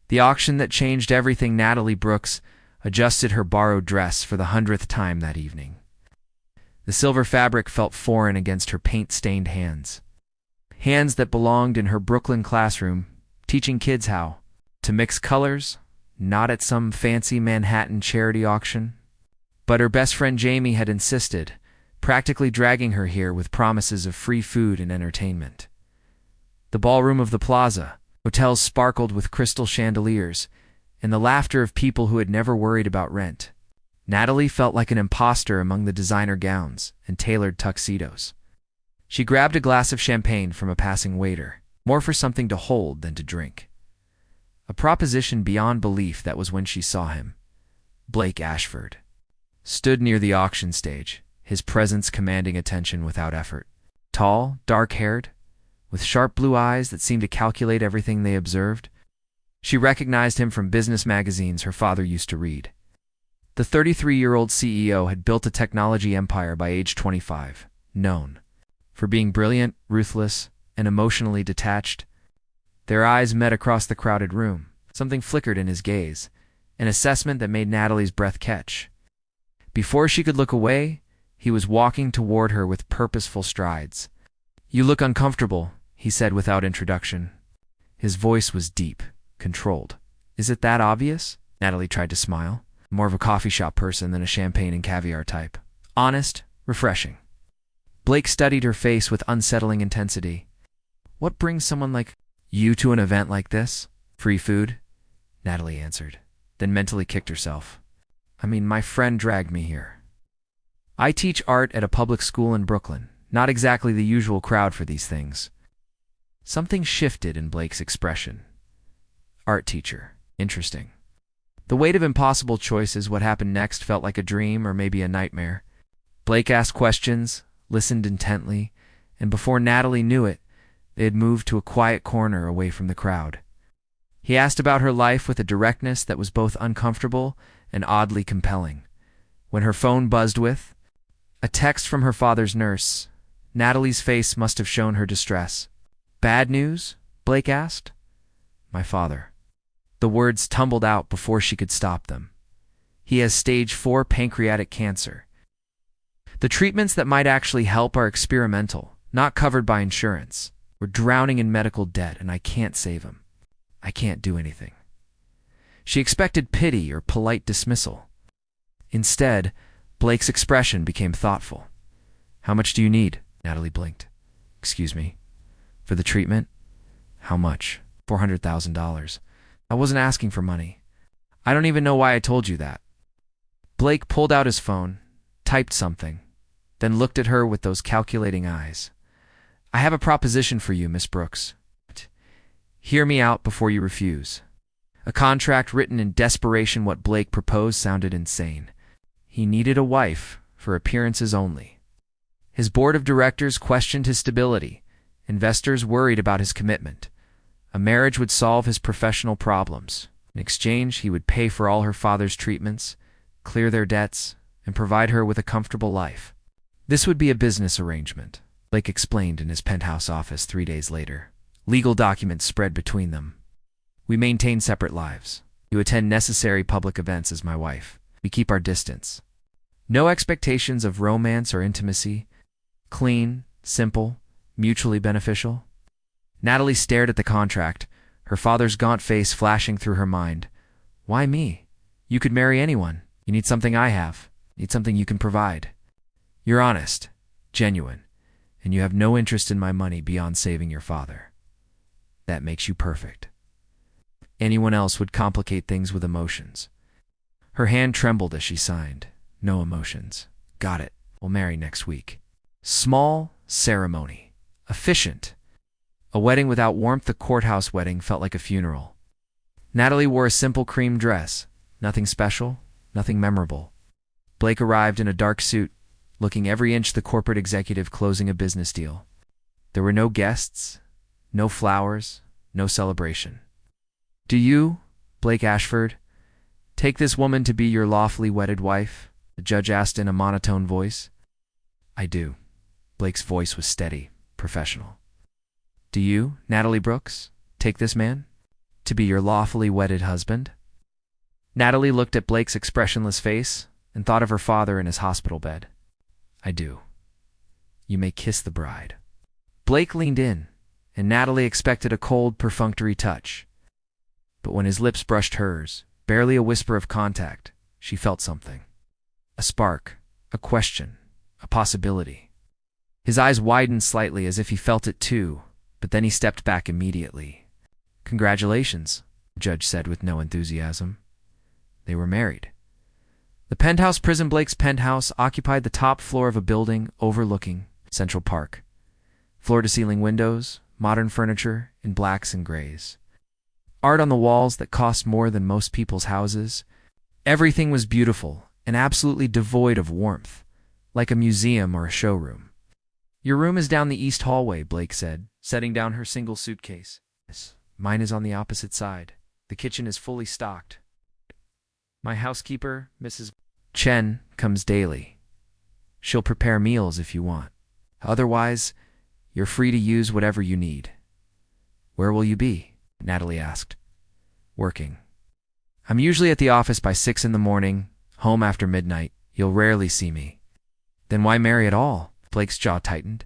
The auction that changed everything. Natalie Brooks adjusted her borrowed dress for the 100th time that evening. The silver fabric felt foreign against her paint-stained hands. Hands that belonged in her Brooklyn classroom, teaching kids how to mix colors, not at some fancy Manhattan charity auction. But her best friend Jamie had insisted, practically dragging her here with promises of free food and entertainment. The ballroom of the Plaza Hotels sparkled with crystal chandeliers and the laughter of people who had never worried about rent. Natalie felt like an imposter among the designer gowns and tailored tuxedos. She grabbed a glass of champagne from a passing waiter, more for something to hold than to drink. A proposition beyond belief. That was when she saw him. Blake Ashford stood near the auction stage, his presence commanding attention without effort. Tall, dark-haired, with sharp blue eyes that seemed to calculate everything they observed. She recognized him from business magazines her father used to read. The 33-year-old CEO had built a technology empire by age 25, known for being brilliant, ruthless, and emotionally detached. Their eyes met across the crowded room. Something flickered in his gaze, an assessment that made Natalie's breath catch. Before she could look away, he was walking toward her with purposeful strides. "You look uncomfortable," he said without introduction. His voice was deep, controlled. "Is it that obvious?" Natalie tried to smile. More of a coffee shop person than a champagne and caviar type. Honest, refreshing. Blake studied her face with unsettling intensity. "What brings someone like you to an event like this?" "Free food," Natalie answered, then mentally kicked herself. "I mean, my friend dragged me here. I teach art at a public school in Brooklyn. Not exactly the usual crowd for these things." Something shifted in Blake's expression. Art teacher. Interesting. The weight of impossible choices. What happened next felt like a dream or maybe a nightmare. Blake asked questions, listened intently, and before Natalie knew it, they had moved to a quiet corner away from the crowd. He asked about her life with a directness that was both uncomfortable and oddly compelling. When her phone buzzed with a text from her father's nurse, Natalie's face must have shown her distress. "Bad news?" Blake asked. "My father." The words tumbled out before she could stop them. "He has stage 4 pancreatic cancer. The treatments that might actually help are experimental, not covered by insurance. We're drowning in medical debt, and I can't save him. I can't do anything." She expected pity or polite dismissal. Instead, Blake's expression became thoughtful. "How much do you need?" Natalie blinked. "Excuse me. For the treatment? How much?" $400,000. "I wasn't asking for money. I don't even know why I told you that." Blake pulled out his phone, typed something, then looked at her with those calculating eyes. "I have a proposition for you, Miss Brooks. Hear me out before you refuse." A contract written in desperation. What Blake proposed sounded insane. He needed a wife for appearances only. His board of directors questioned his stability. Investors worried about his commitment. A marriage would solve his professional problems. In exchange, he would pay for all her father's treatments, clear their debts, and provide her with a comfortable life. This would be a business arrangement, Blake explained in his penthouse office 3 days later. Legal documents spread between them. "We maintain separate lives. You attend necessary public events as my wife. We keep our distance. No expectations of romance or intimacy. Clean, simple, mutually beneficial." Natalie stared at the contract, her father's gaunt face flashing through her mind. "Why me? You could marry anyone. You need something I have. You need something you can provide. You're honest, genuine, and you have no interest in my money beyond saving your father. That makes you perfect. Anyone else would complicate things with emotions." Her hand trembled as she signed. "No emotions. Got it. We'll marry next week." Small ceremony. Efficient. A wedding without warmth. The courthouse wedding felt like a funeral. Natalie wore a simple cream dress. Nothing special, nothing memorable. Blake arrived in a dark suit, looking every inch the corporate executive closing a business deal. There were no guests, no flowers, no celebration. "Do you, Blake Ashford, take this woman to be your lawfully wedded wife?" the judge asked in a monotone voice. "I do." Blake's voice was steady, professional. "Do you, Natalie Brooks, take this man?" To be your lawfully wedded husband? Natalie looked at Blake's expressionless face and thought of her father in his hospital bed. I do. You may kiss the bride. Blake leaned in, and Natalie expected a cold, perfunctory touch. But when his lips brushed hers, barely a whisper of contact, she felt something. A spark, a question, a possibility. His eyes widened slightly as if he felt it too, but then he stepped back immediately. Congratulations, the judge said with no enthusiasm. They were married. The penthouse prison, Blake's penthouse, occupied the top floor of a building overlooking Central Park. Floor-to-ceiling windows, modern furniture in blacks and grays. Art on the walls that cost more than most people's houses. Everything was beautiful and absolutely devoid of warmth, like a museum or a showroom. Your room is down the east hallway, Blake said, setting down her single suitcase. Mine is on the opposite side. The kitchen is fully stocked. My housekeeper, Mrs. Chen, comes daily. She'll prepare meals if you want. Otherwise, you're free to use whatever you need. Where will you be? Natalie asked. Working. I'm usually at the office by 6 in the morning, home after midnight. You'll rarely see me. Then why marry at all? Blake's jaw tightened.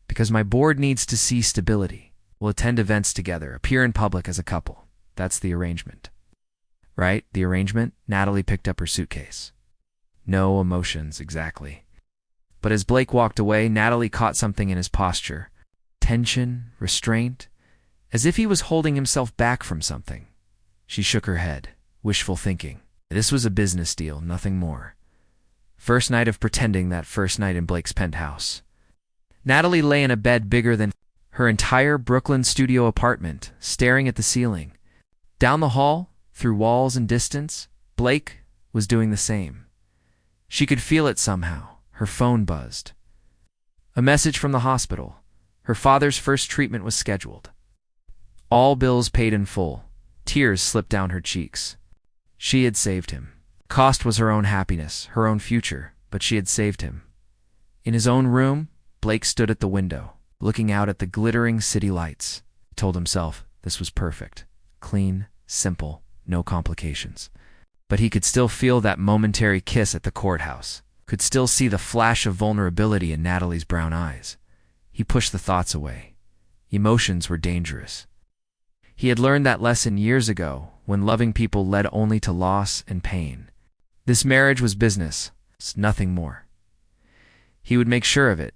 Because my board needs to see stability. We'll attend events together, appear in public as a couple. That's the arrangement. Right, the arrangement? Natalie picked up her suitcase. No emotions, exactly. But as Blake walked away, Natalie caught something in his posture. Tension, restraint, as if he was holding himself back from something. She shook her head, wishful thinking. This was a business deal, nothing more. First night of pretending, that first night in Blake's penthouse. Natalie lay in a bed bigger than her entire Brooklyn studio apartment, staring at the ceiling. Down the hall, through walls and distance, Blake was doing the same. She could feel it somehow. Her phone buzzed. A message from the hospital. Her father's first treatment was scheduled. All bills paid in full. Tears slipped down her cheeks. She had saved him. Cost was her own happiness, her own future, but she had saved him. In his own room, Blake stood at the window, looking out at the glittering city lights. He told himself this was perfect. Clean, simple, no complications. But he could still feel that momentary kiss at the courthouse. Could still see the flash of vulnerability in Natalie's brown eyes. He pushed the thoughts away. Emotions were dangerous. He had learned that lesson years ago, when loving people led only to loss and pain. This marriage was business, nothing more. He would make sure of it.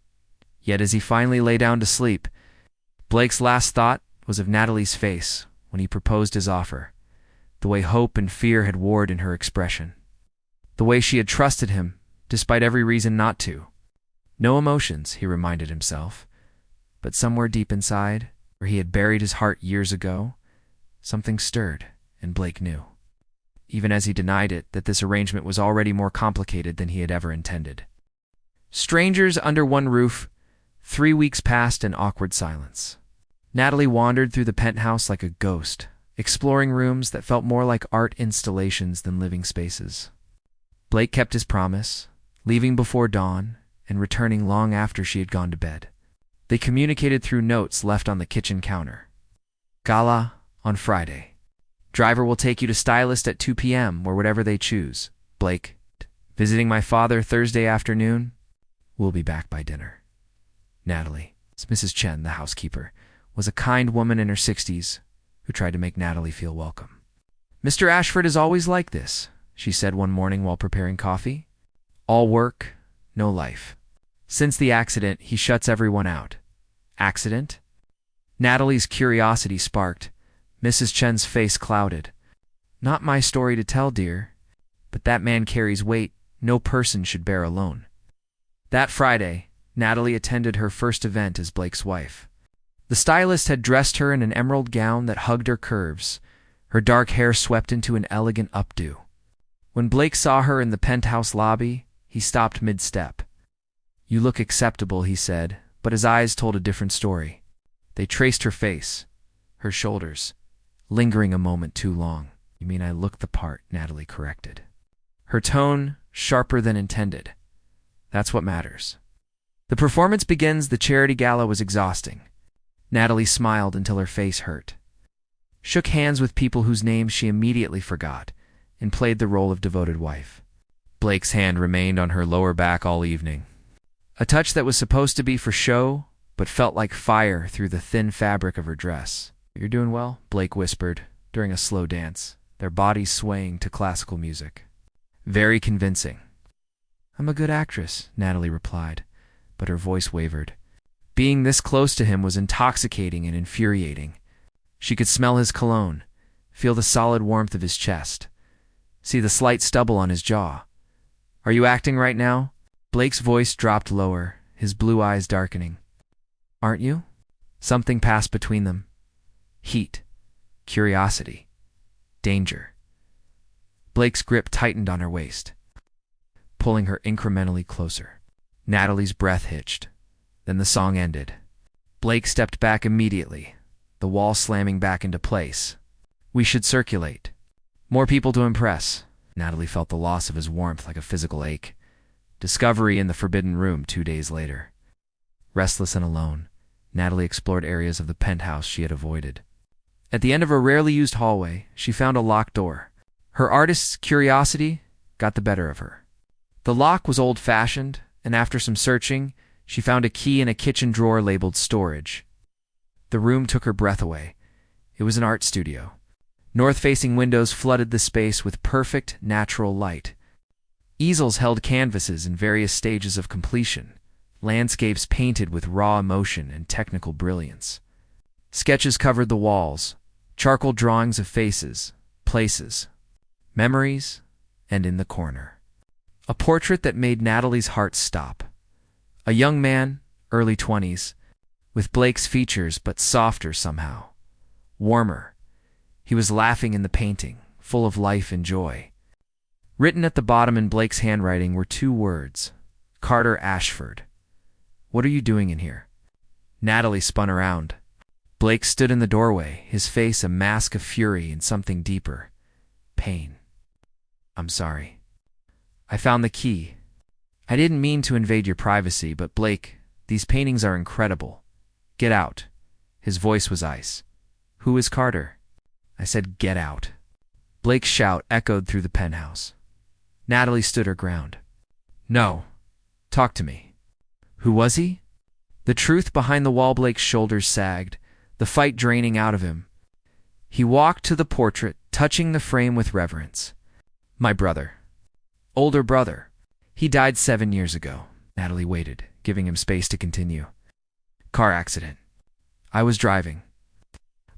Yet as he finally lay down to sleep, Blake's last thought was of Natalie's face when he proposed his offer. The way hope and fear had warred in her expression. The way she had trusted him, despite every reason not to. No emotions, he reminded himself. But somewhere deep inside, where he had buried his heart years ago, something stirred, and Blake knew. Even as he denied it, that this arrangement was already more complicated than he had ever intended. Strangers under one roof, 3 weeks passed in awkward silence. Natalie wandered through the penthouse like a ghost, exploring rooms that felt more like art installations than living spaces. Blake kept his promise, leaving before dawn and returning long after she had gone to bed. They communicated through notes left on the kitchen counter. Gala on Friday. Driver will take you to stylist at 2 p.m. or whatever they choose. Blake. Visiting my father Thursday afternoon. We'll be back by dinner. Natalie, Mrs. Chen, the housekeeper, was a kind woman in her 60s who tried to make Natalie feel welcome. Mr. Ashford is always like this, she said one morning while preparing coffee. All work, no life. Since the accident, he shuts everyone out. Accident? Natalie's curiosity sparked. Mrs. Chen's face clouded. Not my story to tell, dear. But that man carries weight no person should bear alone. That Friday, Natalie attended her first event as Blake's wife. The stylist had dressed her in an emerald gown that hugged her curves, her dark hair swept into an elegant updo. When Blake saw her in the penthouse lobby, he stopped mid-step. You look acceptable, he said, but his eyes told a different story. They traced her face, her shoulders, lingering a moment too long. You mean I look the part, Natalie corrected. Her tone, sharper than intended. That's what matters. The performance begins. The charity gala was exhausting. Natalie smiled until her face hurt. shook hands with people whose names she immediately forgot, and played the role of devoted wife. Blake's hand remained on her lower back all evening. A touch that was supposed to be for show, but felt like fire through the thin fabric of her dress. "You're doing well," Blake whispered during a slow dance, their bodies swaying to classical music. "Very convincing." "I'm a good actress," Natalie replied, but her voice wavered. Being this close to him was intoxicating and infuriating. She could smell his cologne, feel the solid warmth of his chest, see the slight stubble on his jaw. "Are you acting right now?" Blake's voice dropped lower, his blue eyes darkening. "Aren't you?" Something passed between them. Heat, curiosity, danger. Blake's grip tightened on her waist, pulling her incrementally closer. Natalie's breath hitched. Then the song ended. Blake stepped back immediately, the wall slamming back into place. "We should circulate. More people to impress." Natalie felt the loss of his warmth like a physical ache. Discovery in the forbidden room 2 days later. Restless and alone, Natalie explored areas of the penthouse she had avoided. At the end of a rarely used hallway, she found a locked door. Her artist's curiosity got the better of her. The lock was old-fashioned, and after some searching, she found a key in a kitchen drawer labeled storage. The room took her breath away. It was an art studio. North-facing windows flooded the space with perfect, natural light. Easels held canvases in various stages of completion, landscapes painted with raw emotion and technical brilliance. Sketches covered the walls, charcoal drawings of faces, places, memories, and in the corner, a portrait that made Natalie's heart stop. A young man, early 20s, with Blake's features but softer somehow, warmer. He was laughing in the painting, full of life and joy. Written at the bottom in Blake's handwriting were 2 words, Carter Ashford. "What are you doing in here?" Natalie spun around. Blake stood in the doorway, his face a mask of fury and something deeper, pain. "I'm sorry. I found the key. I didn't mean to invade your privacy, but Blake, these paintings are incredible. Get out." His voice was ice. "Who is Carter?" I said, "Get out." Blake's shout echoed through the penthouse. Natalie stood her ground. "No. Talk to me. Who was he?" The truth behind the wall. Blake's shoulders sagged, the fight draining out of him. He walked to the portrait, touching the frame with reverence. "My brother. Older brother. He died 7 years ago." Natalie waited, giving him space to continue. "Car accident. I was driving."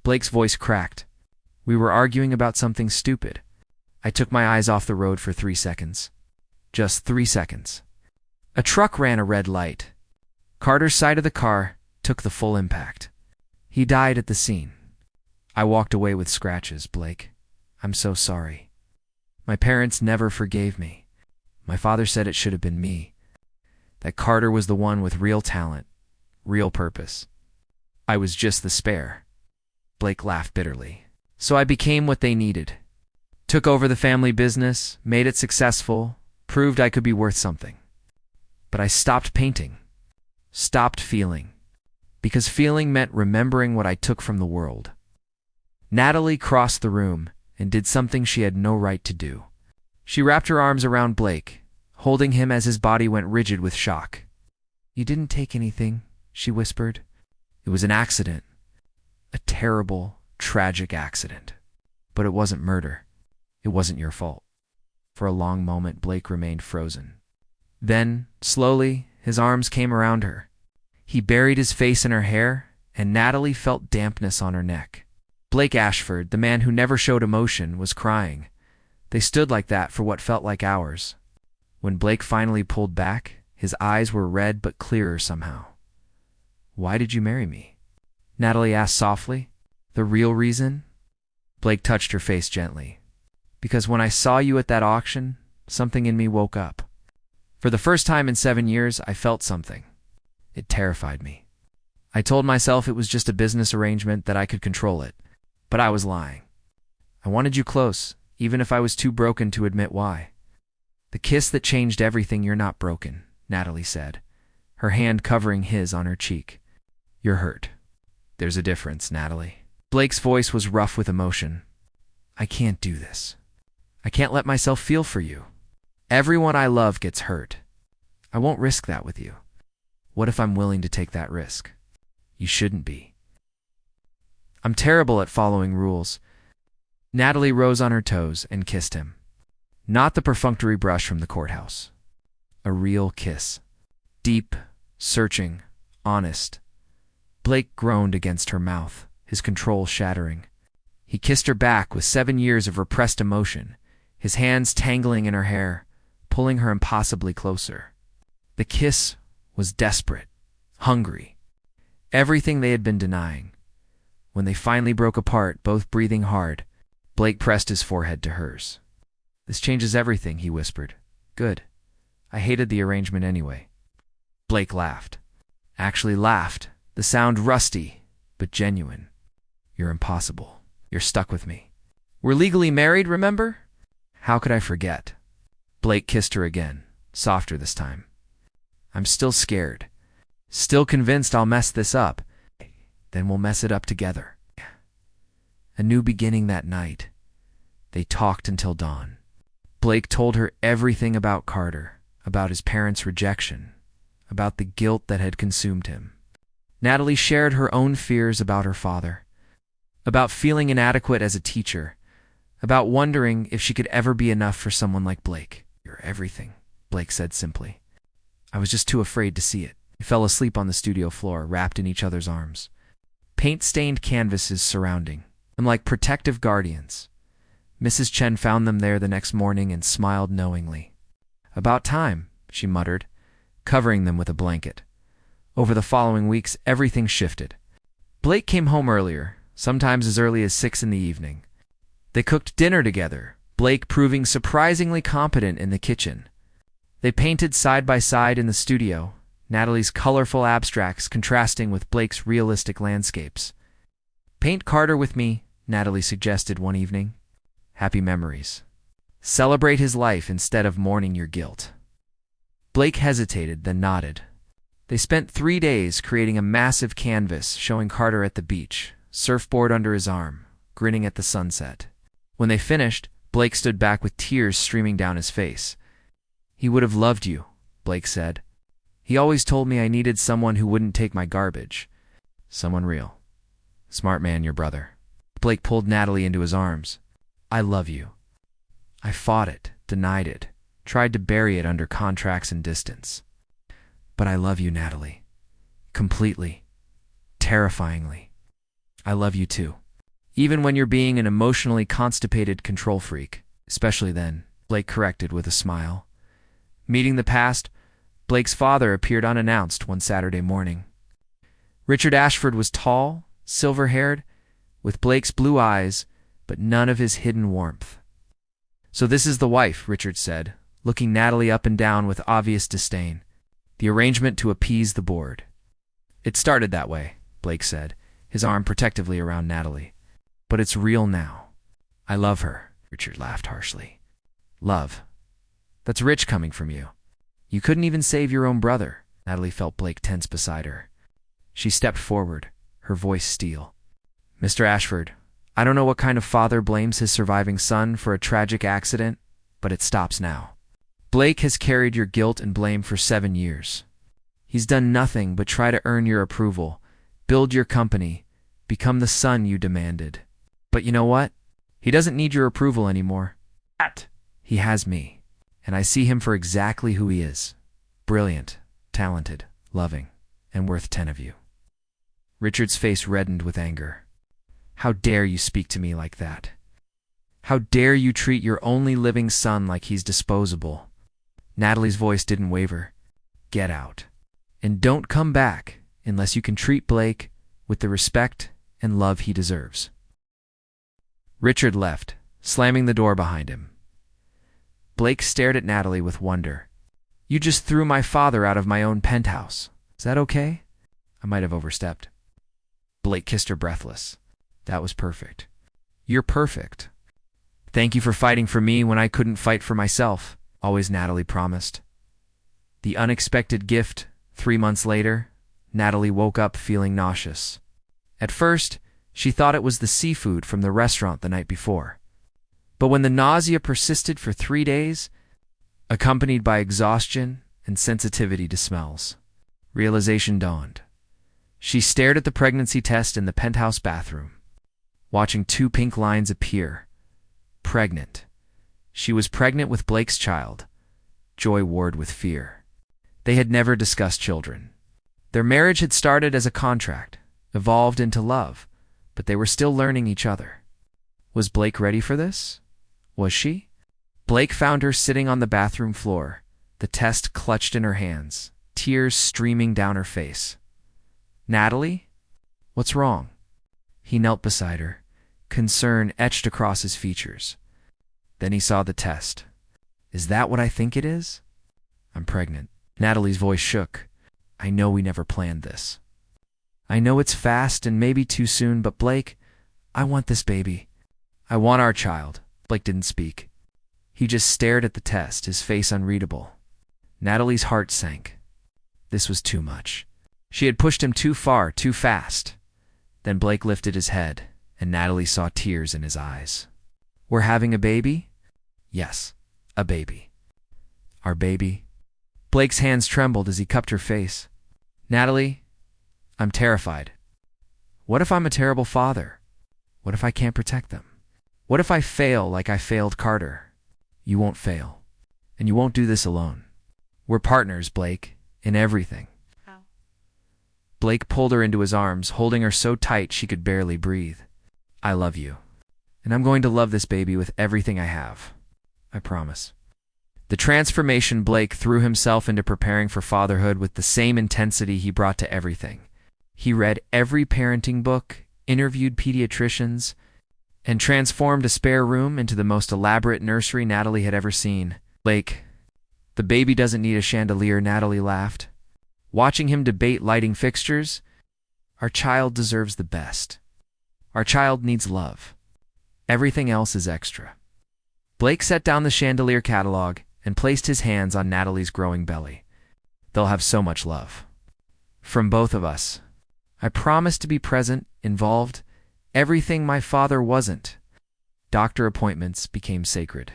Blake's voice cracked. "We were arguing about something stupid. I took my eyes off the road for 3 seconds. Just 3 seconds. A truck ran a red light. Carter's side of the car took the full impact. He died at the scene. I walked away with scratches, Blake. I'm so sorry. My parents never forgave me. My father said it should have been me. That Carter was the one with real talent, real purpose. I was just the spare." Blake laughed bitterly. "So I became what they needed. Took over the family business, made it successful, proved I could be worth something. But I stopped painting. Stopped feeling. Because feeling meant remembering what I took from the world." Natalie crossed the room and did something she had no right to do. She wrapped her arms around Blake, holding him as his body went rigid with shock. "You didn't take anything," she whispered. "It was an accident. A terrible, tragic accident. But it wasn't murder. It wasn't your fault." For a long moment, Blake remained frozen. Then, slowly, his arms came around her. He buried his face in her hair, and Natalie felt dampness on her neck. Blake Ashford, the man who never showed emotion, was crying. They stood like that for what felt like hours. When Blake finally pulled back, his eyes were red but clearer somehow. "Why did you marry me?" Natalie asked softly. "The real reason?" Blake touched her face gently. "Because when I saw you at that auction, something in me woke up. For the first time in 7 years, I felt something. It terrified me. I told myself it was just a business arrangement, that I could control it. But I was lying. I wanted you close, even if I was too broken to admit why." "The kiss that changed everything. You're not broken," Natalie said, her hand covering his on her cheek. "You're hurt. There's a difference, Natalie." Blake's voice was rough with emotion. I can't do this. I can't let myself feel for you. Everyone I love gets hurt. I won't risk that with you. What if I'm willing to take that risk? You shouldn't be. I'm terrible at following rules. Natalie rose on her toes and kissed him. Not the perfunctory brush from the courthouse. A real kiss. Deep, searching, honest. Blake groaned against her mouth, his control shattering. He kissed her back with 7 years of repressed emotion, his hands tangling in her hair, pulling her impossibly closer. The kiss was desperate, hungry. Everything they had been denying. When they finally broke apart, both breathing hard, Blake pressed his forehead to hers. This changes everything, he whispered. Good. I hated the arrangement anyway. Blake laughed. Actually laughed, the sound rusty, but genuine. You're impossible. You're stuck with me. We're legally married, remember? How could I forget? Blake kissed her again, softer this time. I'm still scared. Still convinced I'll mess this up. Then we'll mess it up together. A new beginning that night. They talked until dawn. Blake told her everything about Carter, about his parents' rejection, about the guilt that had consumed him. Natalie shared her own fears about her father, about feeling inadequate as a teacher, about wondering if she could ever be enough for someone like Blake. You're everything, Blake said simply. I was just too afraid to see it. They fell asleep on the studio floor, wrapped in each other's arms. Paint-stained canvases surrounding them like protective guardians. Mrs. Chen found them there the next morning and smiled knowingly. About time, she muttered, covering them with a blanket. Over the following weeks, everything shifted. Blake came home earlier, sometimes as early as 6 in the evening. They cooked dinner together, Blake proving surprisingly competent in the kitchen. They painted side by side in the studio, Natalie's colorful abstracts contrasting with Blake's realistic landscapes. Paint Carter with me, Natalie suggested one evening. Happy memories. Celebrate his life instead of mourning your guilt. Blake hesitated, then nodded. They spent 3 days creating a massive canvas showing Carter at the beach, surfboard under his arm, grinning at the sunset. When they finished, Blake stood back with tears streaming down his face. He would have loved you, Blake said. He always told me I needed someone who wouldn't take my garbage. Someone real. Smart man, your brother. Blake pulled Natalie into his arms. I love you. I fought it, denied it, tried to bury it under contracts and distance. But I love you, Natalie. Completely. Terrifyingly. I love you too. Even when you're being an emotionally constipated control freak. Especially then, Blake corrected with a smile. Meeting the past, Blake's father appeared unannounced one Saturday morning. Richard Ashford was tall, silver-haired, with Blake's blue eyes, but none of his hidden warmth. So this is the wife, Richard said, looking Natalie up and down with obvious disdain. The arrangement to appease the board. It started that way, Blake said, his arm protectively around Natalie. But it's real now. I love her, Richard laughed harshly. Love. That's rich coming from you. You couldn't even save your own brother. Natalie felt Blake tense beside her. She stepped forward, her voice steel. Mr. Ashford, I don't know what kind of father blames his surviving son for a tragic accident, but it stops now. Blake has carried your guilt and blame for 7 years. He's done nothing but try to earn your approval, build your company, become the son you demanded. But you know what? He doesn't need your approval anymore. He has me, and I see him for exactly who he is. Brilliant, talented, loving, and worth 10 of you. Richard's face reddened with anger. How dare you speak to me like that? How dare you treat your only living son like he's disposable? Natalie's voice didn't waver. Get out. And don't come back unless you can treat Blake with the respect and love he deserves. Richard left, slamming the door behind him. Blake stared at Natalie with wonder. You just threw my father out of my own penthouse. Is that okay? I might have overstepped. Blake kissed her breathless. That was perfect. You're perfect. Thank you for fighting for me when I couldn't fight for myself, always Natalie promised. The unexpected gift, 3 months later, Natalie woke up feeling nauseous. At first, She thought it was the seafood from the restaurant the night before. But when the nausea persisted for 3 days, accompanied by exhaustion and sensitivity to smells, realization dawned. She stared at the pregnancy test in the penthouse bathroom, watching 2 pink lines appear. Pregnant. She was pregnant with Blake's child. Joy warred with fear. They had never discussed children. Their marriage had started as a contract, evolved into love, but they were still learning each other. Was Blake ready for this? Was she? Blake found her sitting on the bathroom floor, the test clutched in her hands, tears streaming down her face. Natalie? What's wrong? He knelt beside her, concern etched across his features. Then he saw the test. Is that what I think it is? I'm pregnant. Natalie's voice shook. I know we never planned this. I know it's fast and maybe too soon, but Blake, I want this baby. I want our child. Blake didn't speak. He just stared at the test, his face unreadable. Natalie's heart sank. This was too much. She had pushed him too far, too fast. Then Blake lifted his head, and Natalie saw tears in his eyes. We're having a baby? Yes, a baby. Our baby? Blake's hands trembled as he cupped her face. Natalie, I'm terrified. What if I'm a terrible father? What if I can't protect them? What if I fail like I failed Carter? You won't fail. And you won't do this alone. We're partners, Blake, in everything. How? Blake pulled her into his arms, holding her so tight she could barely breathe. I love you. And I'm going to love this baby with everything I have. I promise. The transformation Blake threw himself into preparing for fatherhood with the same intensity he brought to everything. He read every parenting book, interviewed pediatricians, and transformed a spare room into the most elaborate nursery Natalie had ever seen. Blake, the baby doesn't need a chandelier, Natalie laughed. Watching him debate lighting fixtures, our child deserves the best. Our child needs love. Everything else is extra. Blake set down the chandelier catalog and placed his hands on Natalie's growing belly. They'll have so much love. From both of us. I promise to be present, involved, everything my father wasn't. Doctor appointments became sacred.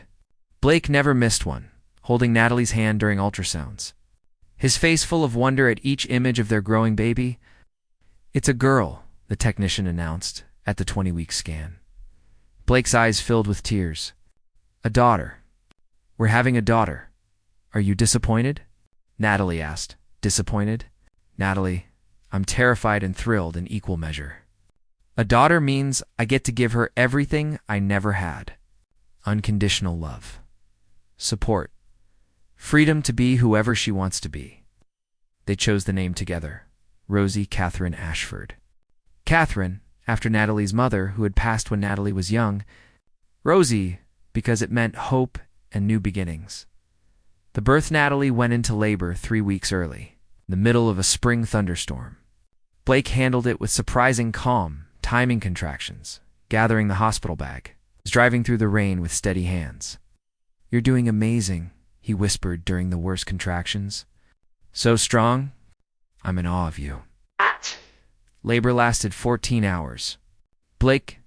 Blake never missed one, holding Natalie's hand during ultrasounds. His face full of wonder at each image of their growing baby. It's a girl, the technician announced at the 20-week scan. Blake's eyes filled with tears. A daughter. We're having a daughter. Are you disappointed? Natalie asked. Disappointed? Natalie, I'm terrified and thrilled in equal measure. A daughter means I get to give her everything I never had. Unconditional love. Support. Freedom to be whoever she wants to be. They chose the name together. Rosie Catherine Ashford. Catherine, after Natalie's mother, who had passed when Natalie was young. Rosie, because it meant hope and new beginnings. The birth Natalie went into labor 3 weeks early, in the middle of a spring thunderstorm. Blake handled it with surprising calm, timing contractions, gathering the hospital bag, driving through the rain with steady hands. You're doing amazing, he whispered during the worst contractions. So strong, I'm in awe of you. Labor lasted 14 hours. Blake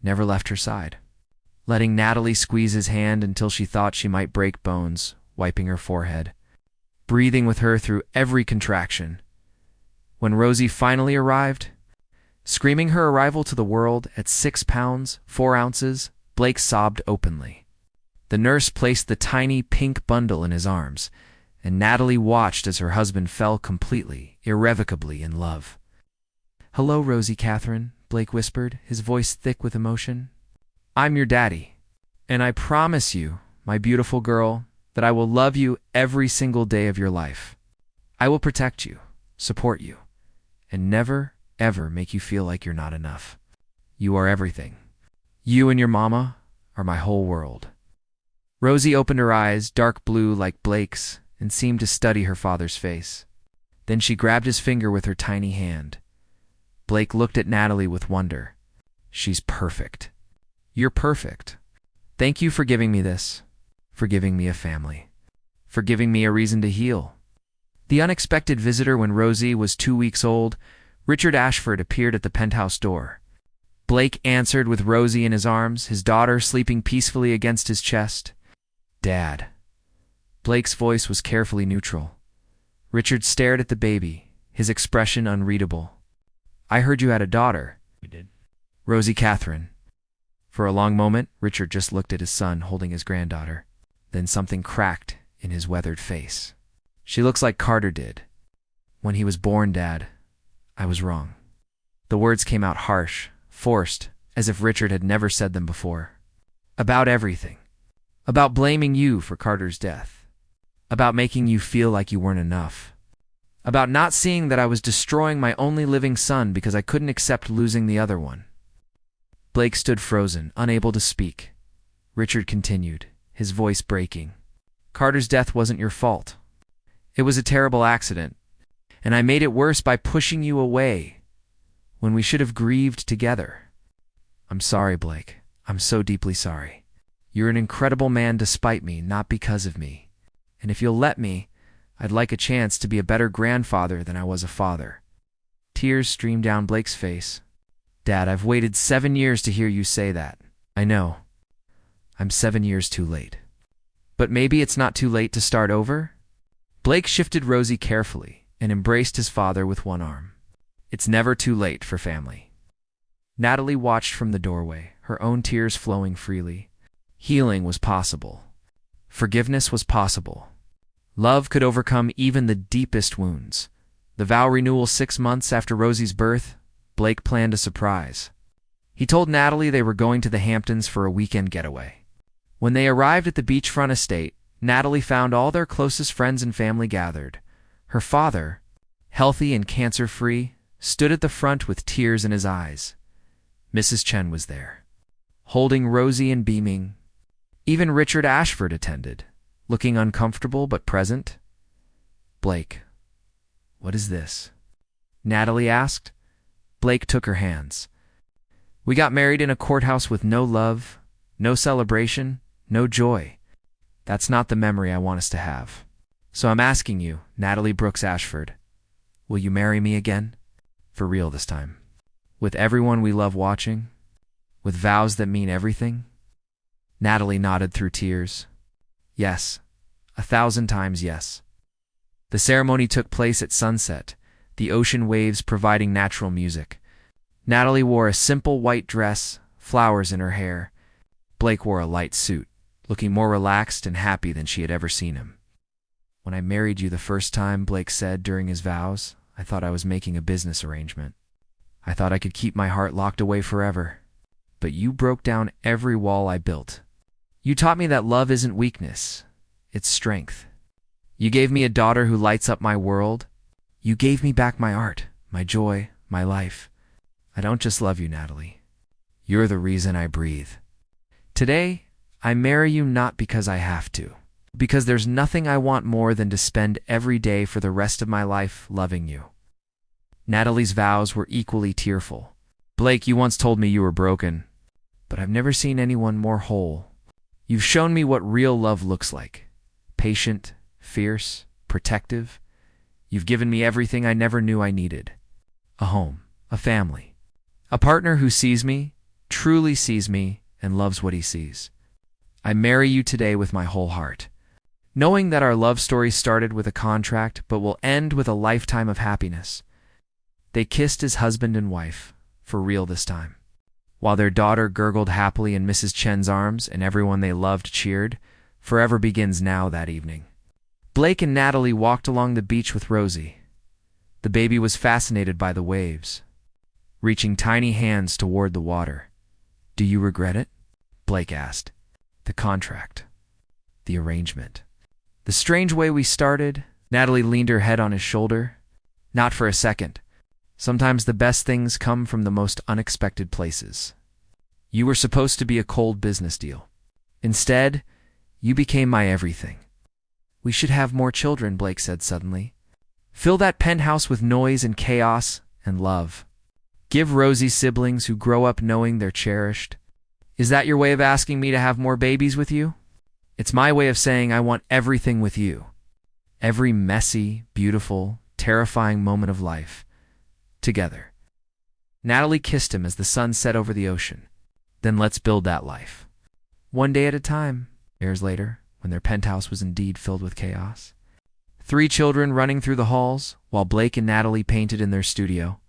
never left her side, letting Natalie squeeze his hand until she thought she might break bones, wiping her forehead, breathing with her through every contraction. When Rosie finally arrived, screaming her arrival to the world at 6 pounds, 4 ounces, Blake sobbed openly. The nurse placed the tiny pink bundle in his arms, and Natalie watched as her husband fell completely, irrevocably in love. Hello, Rosie Catherine, Blake whispered, his voice thick with emotion. I'm your daddy, and I promise you, my beautiful girl, that I will love you every single day of your life. I will protect you, support you, and never, ever make you feel like you're not enough. You are everything. You and your mama are my whole world. Rosie opened her eyes, dark blue like Blake's, and seemed to study her father's face. Then she grabbed his finger with her tiny hand. Blake looked at Natalie with wonder. She's perfect. You're perfect. Thank you for giving me this, for giving me a family, for giving me a reason to heal. The unexpected visitor when Rosie was 2 weeks old, Richard Ashford, appeared at the penthouse door. Blake answered with Rosie in his arms, his daughter sleeping peacefully against his chest. Dad. Blake's voice was carefully neutral. Richard stared at the baby, his expression unreadable. I heard you had a daughter. We did. Rosie Catherine. For a long moment, Richard just looked at his son holding his granddaughter. Then something cracked in his weathered face. She looks like Carter did. When he was born, Dad, I was wrong. The words came out harsh, forced, as if Richard had never said them before. About everything. About blaming you for Carter's death. About making you feel like you weren't enough. About not seeing that I was destroying my only living son because I couldn't accept losing the other one. Blake stood frozen, unable to speak. Richard continued, his voice breaking. Carter's death wasn't your fault. It was a terrible accident, and I made it worse by pushing you away when we should have grieved together. I'm sorry, Blake. I'm so deeply sorry. You're an incredible man despite me, not because of me. And if you'll let me, I'd like a chance to be a better grandfather than I was a father. Tears streamed down Blake's face. Dad, I've waited 7 years to hear you say that. I know. I'm 7 years too late. But maybe it's not too late to start over? Blake shifted Rosie carefully and embraced his father with one arm. It's never too late for family. Natalie watched from the doorway, her own tears flowing freely. Healing was possible. Forgiveness was possible. Love could overcome even the deepest wounds. The vow renewal 6 months after Rosie's birth, Blake planned a surprise. He told Natalie they were going to the Hamptons for a weekend getaway. When they arrived at the beachfront estate, Natalie found all their closest friends and family gathered. Her father, healthy and cancer-free, stood at the front with tears in his eyes. Mrs. Chen was there, holding Rosie and beaming. Even Richard Ashford attended, looking uncomfortable but present. Blake, what is this? Natalie asked. Blake took her hands. We got married in a courthouse with no love, no celebration, no joy. That's not the memory I want us to have. So I'm asking you, Natalie Brooks Ashford, will you marry me again? For real this time. With everyone we love watching? With vows that mean everything? Natalie nodded through tears. Yes, 1,000 times yes. The ceremony took place at sunset, the ocean waves providing natural music. Natalie wore a simple white dress, flowers in her hair. Blake wore a light suit, looking more relaxed and happy than she had ever seen him. When I married you the first time, Blake said during his vows, I thought I was making a business arrangement. I thought I could keep my heart locked away forever. But you broke down every wall I built. You taught me that love isn't weakness, it's strength. You gave me a daughter who lights up my world. You gave me back my art, my joy, my life. I don't just love you, Natalie. You're the reason I breathe. Today, I marry you not because I have to, because there's nothing I want more than to spend every day for the rest of my life loving you. Natalie's vows were equally tearful. Blake, you once told me you were broken, but I've never seen anyone more whole. You've shown me what real love looks like. Patient, fierce, protective. You've given me everything I never knew I needed. A home, a family, a partner who sees me, truly sees me, and loves what he sees. I marry you today with my whole heart, knowing that our love story started with a contract but will end with a lifetime of happiness. They kissed as husband and wife, for real this time. While their daughter gurgled happily in Mrs. Chen's arms and everyone they loved cheered, forever begins now that evening. Blake and Natalie walked along the beach with Rosie. The baby was fascinated by the waves, reaching tiny hands toward the water. Do you regret it? Blake asked. The contract. The arrangement. The strange way we started. Natalie leaned her head on his shoulder. Not for a second. Sometimes the best things come from the most unexpected places. You were supposed to be a cold business deal. Instead, you became my everything. We should have more children, Blake said suddenly. Fill that penthouse with noise and chaos and love. Give Rosie siblings who grow up knowing they're cherished. Is that your way of asking me to have more babies with you? It's my way of saying I want everything with you. Every messy, beautiful, terrifying moment of life. Together. Natalie kissed him as the sun set over the ocean. Then let's build that life. One day at a time, years later, when their penthouse was indeed filled with chaos. 3 children running through the halls, while Blake and Natalie painted in their studio.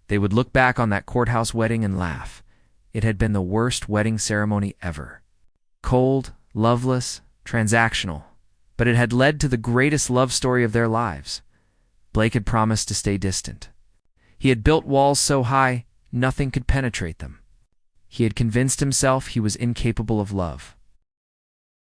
They would look back on that courthouse wedding and laugh. It had been the worst wedding ceremony ever. Cold, loveless, transactional. But it had led to the greatest love story of their lives. Blake had promised to stay distant. He had built walls so high, nothing could penetrate them. He had convinced himself he was incapable of love.